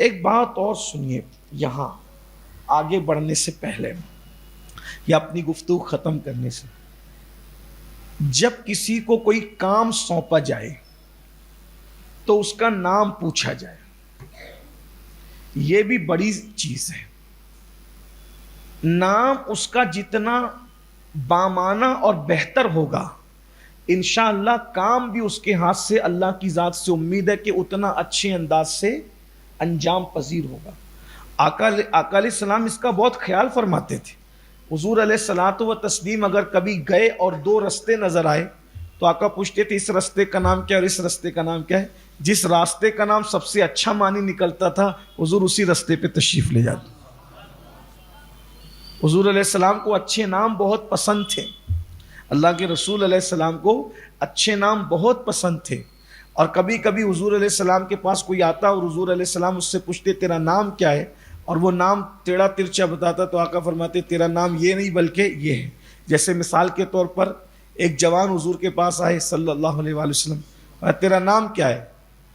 ایک بات اور سنیے یہاں آگے بڑھنے سے پہلے یا اپنی گفتگو ختم کرنے سے، جب کسی کو کوئی کام سونپا جائے تو اس کا نام پوچھا جائے، یہ بھی بڑی چیز ہے۔ نام اس کا جتنا بامانہ اور بہتر ہوگا، انشاءاللہ کام بھی اس کے ہاتھ سے اللہ کی ذات سے امید ہے کہ اتنا اچھے انداز سے انجام پذیر ہوگا۔ آقا علیہ السلام اس کا بہت خیال فرماتے تھے۔ حضور علیہ الصلوۃ والتسلیم اگر کبھی گئے اور دو رستے نظر آئے تو آقا پوچھتے تھے اس رستے کا نام کیا اور اس رستے کا نام کیا ہے؟ جس راستے کا نام سب سے اچھا معنی نکلتا تھا حضور اسی رستے پہ تشریف لے جاتے۔ حضور علیہ السلام کو اچھے نام بہت پسند تھے، اللہ کے رسول علیہ السلام کو اچھے نام بہت پسند تھے، اور کبھی کبھی حضور علیہ السلام کے پاس کوئی آتا اور حضور علیہ السلام اس سے پوچھتے تیرا نام کیا ہے، اور وہ نام ٹیڑھا ترچھا بتاتا تو آقا فرماتے تیرا نام یہ نہیں بلکہ یہ ہے۔ جیسے مثال کے طور پر ایک جوان حضور کے پاس آئے صلی اللہ علیہ وآلہ وسلم، تیرا نام کیا ہے؟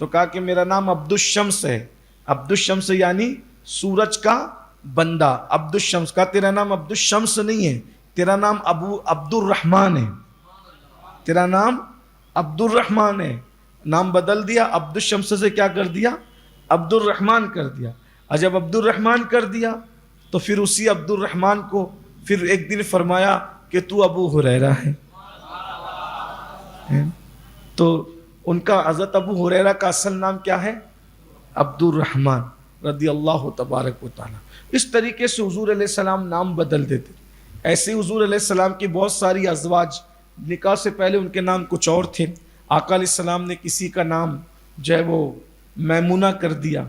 تو کہا کہ میرا نام عبد الشمس ہے۔ عبد الشمس یعنی سورج کا بندہ، عبد الشمس۔ کا تیرا نام عبد الشمس نہیں ہے، تیرا نام عبد الرحمن ہے، تیرا نام عبد الرحمن ہے۔ نام بدل دیا، عبد الشمس سے کیا کر دیا؟ عبد الرحمن کر دیا۔ اور جب عبد الرحمن کر دیا تو پھر اسی عبد الرحمن کو پھر ایک دن فرمایا کہ تو ابو ہریرہ ہے۔ تو ان کا حضرت ابو ہریرہ کا اصل نام کیا ہے؟ عبد الرحمن رضی اللہ تبارک و تعالی۔ اس طریقے سے حضور علیہ السلام نام بدل دیتے۔ ایسے حضور علیہ السلام کی بہت ساری ازواج، نکاح سے پہلے ان کے نام کچھ اور تھے۔ آقا علیہ السلام نے کسی کا نام جو ہے وہ میمونہ کر دیا،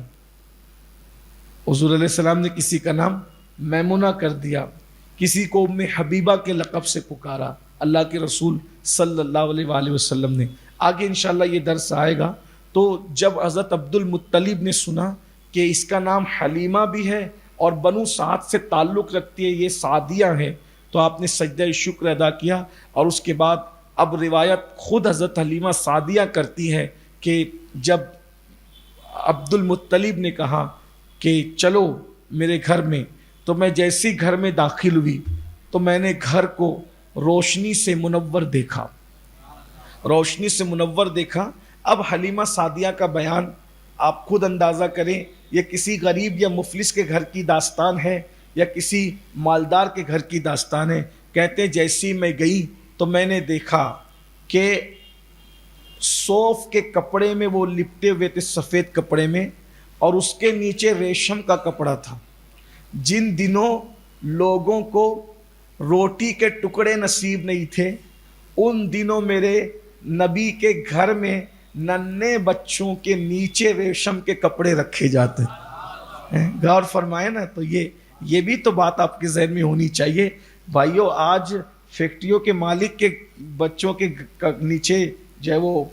حضور علیہ السلام نے کسی کا نام میمونہ کر دیا، کسی کو ام حبیبہ کے لقب سے پکارا اللہ کے رسول صلی اللہ علیہ وآلہ وسلم نے۔ آگے انشاءاللہ یہ درس آئے گا۔ تو جب حضرت عبد المطلب نے سنا کہ اس کا نام حلیمہ بھی ہے اور بنو سعد سے تعلق رکھتی ہے، یہ سعدیہ ہیں، تو آپ نے سجدہ شکر ادا کیا۔ اور اس کے بعد اب روایت خود حضرت حلیمہ سعدیہ کرتی ہے کہ جب عبد المطلب نے کہا کہ چلو میرے گھر میں، تو میں جیسی گھر میں داخل ہوئی تو میں نے گھر کو روشنی سے منور دیکھا، روشنی سے منور دیکھا۔ اب حلیمہ سعدیہ کا بیان آپ خود اندازہ کریں، یہ کسی غریب یا مفلس کے گھر کی داستان ہے یا کسی مالدار کے گھر کی داستان ہے۔ کہتے ہیں جیسی میں گئی تو میں نے دیکھا کہ صوف کے کپڑے میں وہ لپٹے ہوئے تھے، سفید کپڑے میں، اور اس کے نیچے ریشم کا کپڑا تھا۔ جن دنوں لوگوں کو روٹی کے ٹکڑے نصیب نہیں تھے، ان دنوں میرے نبی کے گھر میں ننھے بچوں کے نیچے ریشم کے کپڑے رکھے جاتے ہیں۔ غور فرمائے نا، تو یہ بھی تو بات آپ کے ذہن میں ہونی چاہیے۔ بھائیو، آج فیکٹریوں کے مالک کے بچوں کے نیچے جو ہے وہ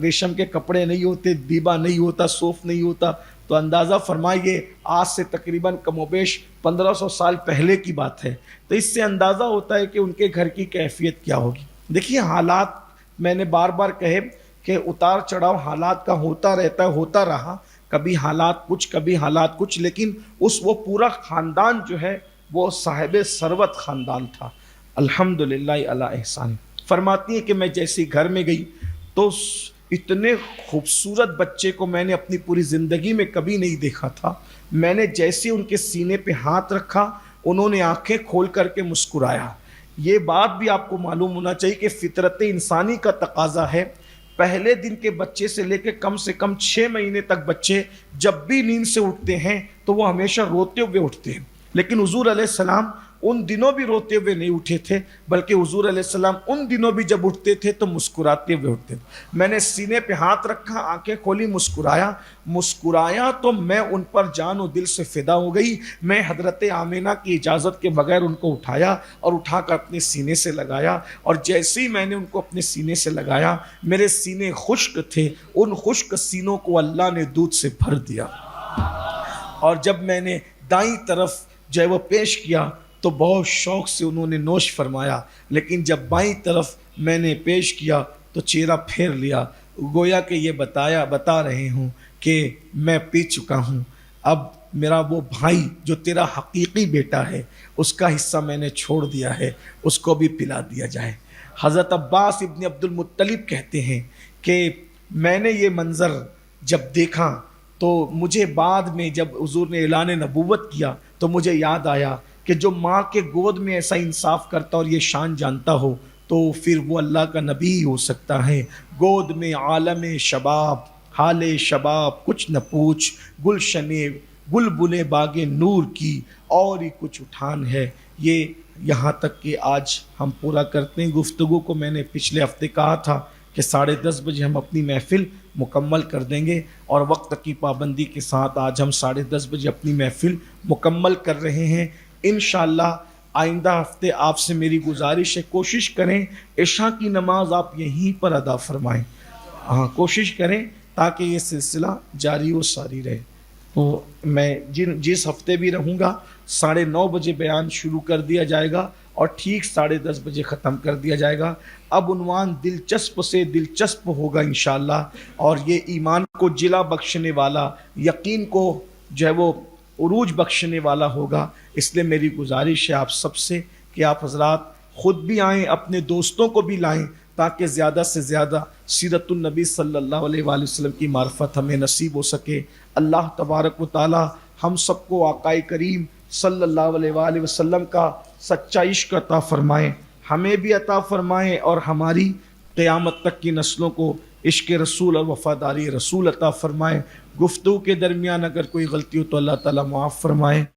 ریشم کے کپڑے نہیں ہوتے، دیبا نہیں ہوتا، صوف نہیں ہوتا، تو اندازہ فرمائیے آج سے تقریباً کم و بیش 1500 سال پہلے کی بات ہے۔ تو اس سے اندازہ ہوتا ہے کہ ان کے گھر کی کیفیت کیا ہوگی۔ دیکھیے حالات، میں نے بار بار کہے کہ اتار چڑھاؤ حالات کا ہوتا رہتا ہے، ہوتا رہا، کبھی حالات کچھ کبھی حالات کچھ، لیکن وہ پورا خاندان جو ہے وہ صاحب ثروت خاندان تھا، الحمدللہ علی احسان۔ فرماتی ہیں کہ میں جیسی گھر میں گئی تو اتنے خوبصورت بچے کو میں نے اپنی پوری زندگی میں کبھی نہیں دیکھا تھا۔ میں نے جیسے ان کے سینے پہ ہاتھ رکھا، انہوں نے آنکھیں کھول کر کے مسکرایا۔ یہ بات بھی آپ کو معلوم ہونا چاہیے کہ فطرت انسانی کا تقاضا ہے، پہلے دن کے بچے سے لے کے کم 6 مہینے تک بچے جب بھی نیند سے اٹھتے ہیں تو وہ ہمیشہ روتے ہوئے اٹھتے ہیں، لیکن حضور علیہ السلام ان دنوں بھی روتے ہوئے نہیں اٹھے تھے، بلکہ حضور علیہ السلام ان دنوں بھی جب اٹھتے تھے تو مسکراتے ہوئے اٹھتے تھے۔ میں نے سینے پہ ہاتھ رکھا، آنکھیں کھولی، مسکرایا تو میں ان پر جان و دل سے فدا ہو گئی۔ میں حضرت آمینہ کی اجازت کے بغیر ان کو اٹھایا اور اٹھا کر اپنے سینے سے لگایا، اور جیسے ہی میں نے ان کو اپنے سینے سے لگایا، میرے سینے خشک تھے، ان خشک سینوں کو اللہ نے دودھ سے بھر دیا۔ اور جب میں نے دائیں طرف جو ہے وہ پیش کیا تو بہت شوق سے انہوں نے نوش فرمایا، لیکن جب بائیں طرف میں نے پیش کیا تو چہرہ پھیر لیا، گویا کہ یہ بتا رہے ہوں کہ میں پی چکا ہوں۔ اب میرا وہ بھائی جو تیرا حقیقی بیٹا ہے اس کا حصہ میں نے چھوڑ دیا ہے، اس کو بھی پلا دیا جائے۔ حضرت عباس ابن عبد المطلب کہتے ہیں کہ میں نے یہ منظر جب دیکھا تو مجھے بعد میں جب حضور نے اعلان نبوت کیا تو مجھے یاد آیا کہ جو ماں کے گود میں ایسا انصاف کرتا اور یہ شان جانتا ہو تو پھر وہ اللہ کا نبی ہی ہو سکتا ہے۔ گود میں عالم شباب، حال شباب کچھ نہ پوچھ، گلشن گل بلے باغ نور کی اور ہی کچھ اٹھان ہے۔ یہ یہاں تک کہ آج ہم پورا کرتے ہیں گفتگو کو۔ میں نے پچھلے ہفتے کہا تھا کہ 10:30 بجے ہم اپنی محفل مکمل کر دیں گے، اور وقت کی پابندی کے ساتھ آج ہم 10:30 بجے اپنی محفل مکمل کر رہے ہیں۔ انشاءاللہ آئندہ ہفتے آپ سے میری گزارش ہے، کوشش کریں عشاء کی نماز آپ یہیں پر ادا فرمائیں۔ ہاں کوشش کریں تاکہ یہ سلسلہ جاری و ساری رہے۔ تو میں جس ہفتے بھی رہوں گا 9:30 بجے بیان شروع کر دیا جائے گا اور ٹھیک 10:30 بجے ختم کر دیا جائے گا۔ اب عنوان دلچسپ سے دلچسپ ہوگا انشاءاللہ، اور یہ ایمان کو جلا بخشنے والا، یقین کو جو ہے وہ عروج بخشنے والا ہوگا۔ اس لیے میری گزارش ہے آپ سب سے کہ آپ حضرات خود بھی آئیں، اپنے دوستوں کو بھی لائیں، تاکہ زیادہ سے زیادہ سیرت النبی صلی اللہ علیہ وآلہ وسلم کی معرفت ہمیں نصیب ہو سکے۔ اللہ تبارک و تعالی ہم سب کو آقائے کریم صلی اللہ علیہ وآلہ وسلم کا سچا عشق عطا فرمائیں، ہمیں بھی عطا فرمائیں، اور ہماری قیامت تک کی نسلوں کو عشق رسول اور وفاداری رسول عطا فرمائیں۔ گفتگو کے درمیان اگر کوئی غلطی ہو تو اللہ تعالیٰ معاف فرمائیں۔